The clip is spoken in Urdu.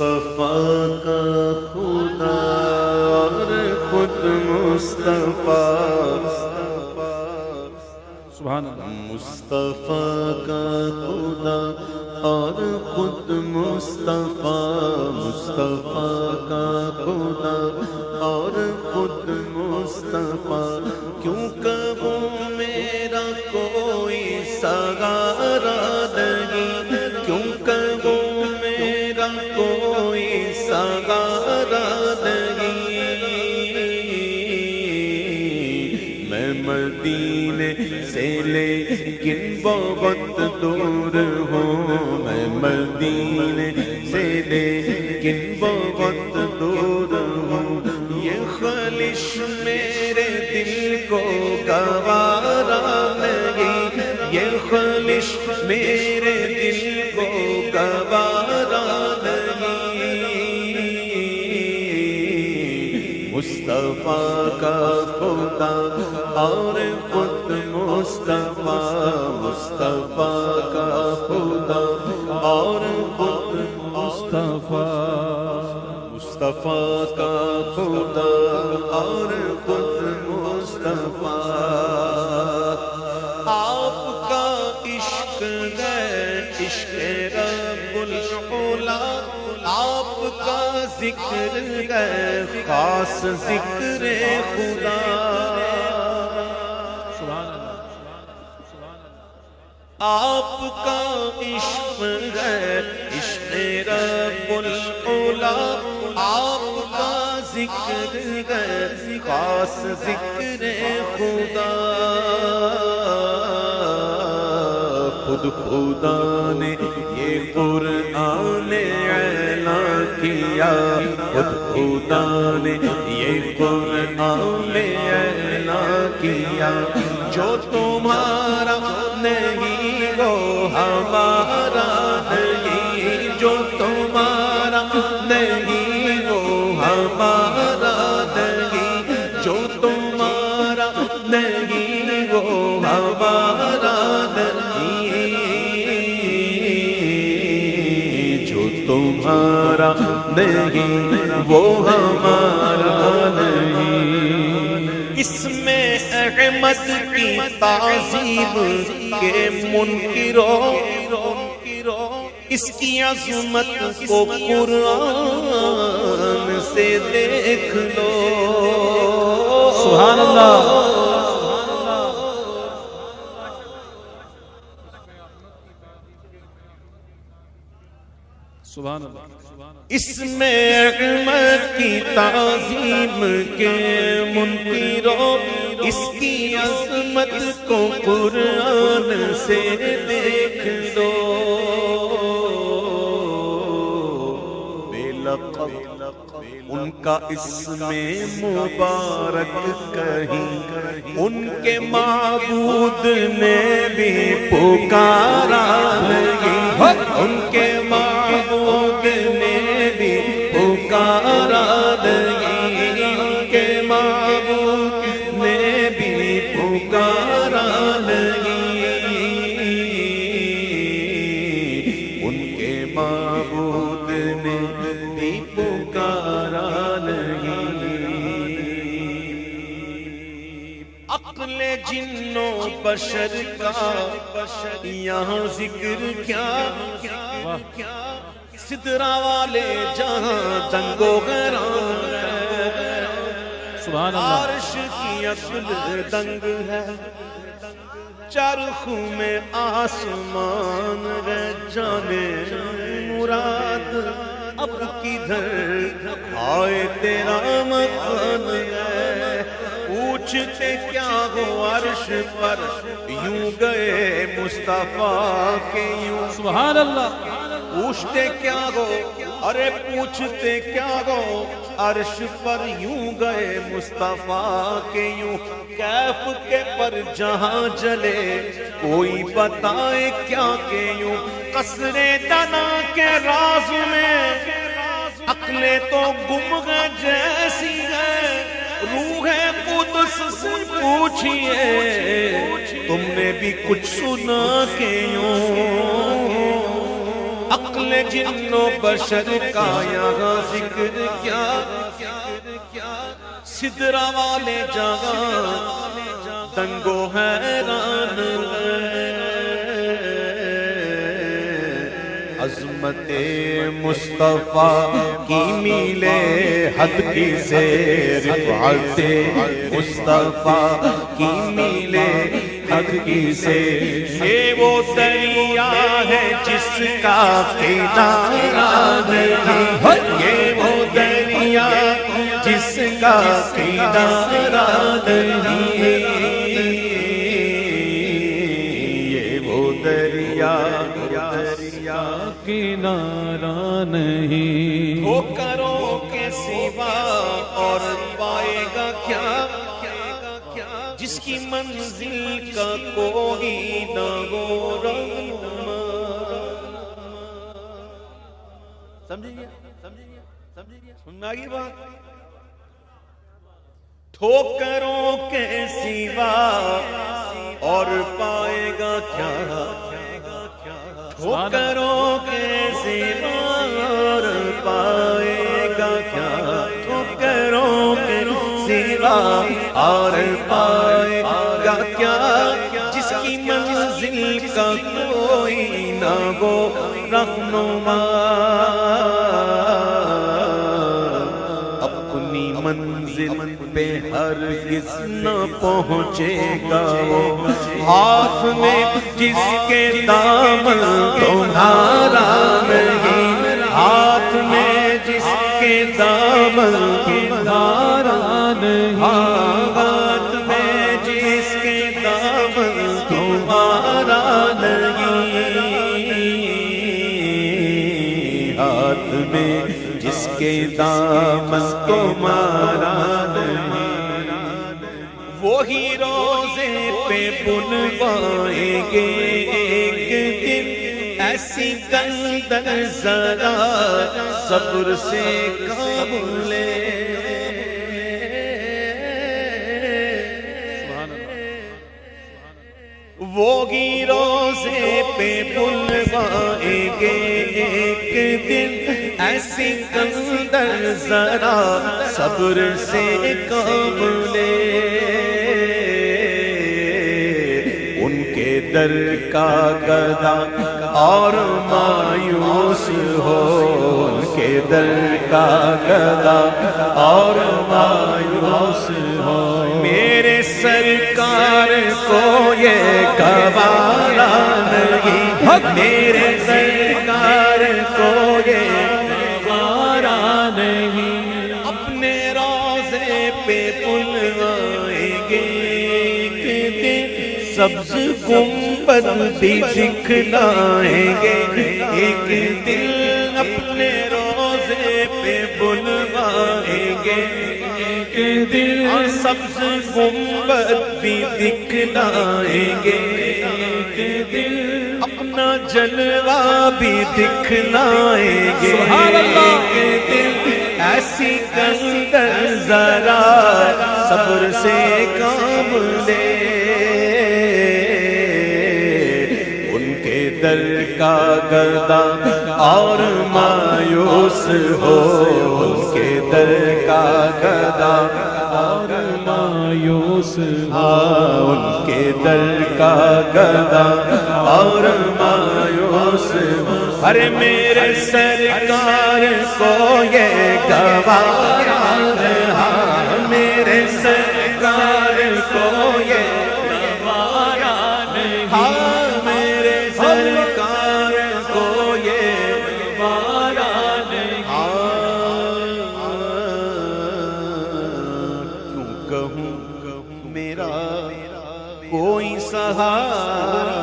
مصطفیٰ کا خدا اور خود مصطفیٰ، سبحان اللہ، مصطفیٰ کا خدا اور خود مصطفیٰ، مصطفیٰ کا خدا اور خود مصطفیٰ، کیوں کہوں میرا کوئی سہارا نہیں، کیوں کہوں میرا کوئی سہارا نہیں، میں مدینے سے لیکن بہت دور ہوں، میں مدینے سے لیکن بہت دور ہوں، یہ خلش میرے دل کو گوارا نہیں، یہ خلش میرے دل کو گوارا نہیں، مصطفیٰ کا خدا اور خود مصطفیٰ، مصطفیٰ کا خدا اور خود مصطفیٰ، مصطفیٰ کا خدا اور خود مصطفیٰ، آپ کا عشق ہے عشق رب العلا، آپ کا ذکر ہے خاص ذکر خدا، آپ کا عشق ہے عشق رب العلا، آپ کا ذکر ہے خاص ذکر خدا، خود خدا نے یہ قرآن اعلان کیا، خود خدا نے یہ قرآن اعلان کیا، جو تمہارا نہیں وہ ہمارا نہیں، جو تمہارا نہیں وہ ہمارا نہیں، جو تمہارا نہیں وہ ہمارا نہیں، جو تمہارا نہیں وہ ہمارا نہیں، اس میں احمد کی تعظیم کے منکروں، اس کی عظمت کو قرآن سے دیکھ لو، سبحان اللہ، سبحان اللہ، اس میں احمد کی تعظیم کے منکروں، اس کی عظمت کو قرآن سے دیکھ لو، بے لقب ان کا اسم مبارک کہیں، ان کے معبود نے بھی پکارا نہیں، ان کے معبود نے بھی پکارا نہیں، ان کے معبود نے بھی پکارا نہیں، ان کے معبود نے بھی پکارا نہیں، عقل جن و بشر کا یہاں ذکر کیا، سدرا والے جہاں دنگ و غیران ہے، سبحان اللہ، عرش کی عقل دنگ ہے، چرخوں میں آسمان ہے، جانے مراد اب کدھر آئے تیرا مکان ہے، پوچھتے کیا ہو عرش پر یوں گئے مصطفیٰ کے یوں، سبحان اللہ، پوچھتے کیا ہو، ارے پوچھتے کیا ہو عرش پر یوں گئے مصطفیٰ کے یوں، کیف کے پر جہاں جلے کوئی بتائے کیا کہ یوں، قصر دنا کے راز میں عقلیں تو گم ہے جیسی ہے، روح قدس سے پوچھئے تم نے بھی کچھ سنا کہ یوں، عقل جن و بشر کا یہاں ذکر کیا، سدرا والے جہاں دنگ و حیران عظمت مصطفیٰ کی میلے حد کی سے رفعت مصطفیٰ کی میلے حد کی سے، یہ وہ دریا ہے جس کا کنارہ نہیں، یہ وہ دریا جس کا کنارہ نہیں، یہ وہ دریا کنارہ نہیں، ٹھوکروں کے سوا اور پائے گا کیا، جس کی منزل کا کوئی نہ ہو رہنما۔ سمجھیے سننا آگے بات، ٹھوکروں کے سوا اور پائے گا کیا، ٹھوکروں کے سوا اور پائے گا کیا، ٹھوکروں کے سوا اور پائے گا کیا، جس کی منزل کا کوئی نہ ہو رہنما۔ اپنی منزل پہ ہرگز نہ پہنچے گا وہ، ہاتھ میں جس کے دامن تمہارا نہیں، ہاتھ میں جس کے دامن تمہارا نہیں، ہاتھ میں جس کے دامن تمہارا نہیں، ہاتھ میں جس کے دامن تمہارا نہیں، وہی روزے پہ بنوائیں گے ایک دن ایسی کندر، ذرا صبر سے کام لے، وہی روزے پہ بنوائیں گے ایک دن ایسی کندر، ذرا صبر سے کام لے، ان کے در کا گدا اور مایوس ہو، ان کے در کا گدا اور مایوس ہو، میرے سرکار کو یہ گوارا نہیں، میرے سرکار کو یہ گوارا نہیں، اپنے روضے پہ بلوائیں گے ایک دن سبز گنبد بھی دکھلائیں گے ایک دن، اپنے روضے پہ بلوائیں گے ایک دن، سبز گنبد بھی دکھلائیں گے ایک دن، اپنا جلوہ بھی دکھلائیں گے ایک دن، ایسی کندر ذرا صبر سے کام لے، ان کے در کا گدا اور مایوس ہو، ان کے در کا گدا اور مایوس ہو، ان کے در کا گدا اور مایوس ہو، ارے میرے سرکار کو یہ گوارا رہا، میرے سرکار کو یہ گوارا نہیں، میرے سرکار کو یہ گوارا نہیں، کیوں کہوں میرا کوئی سہارا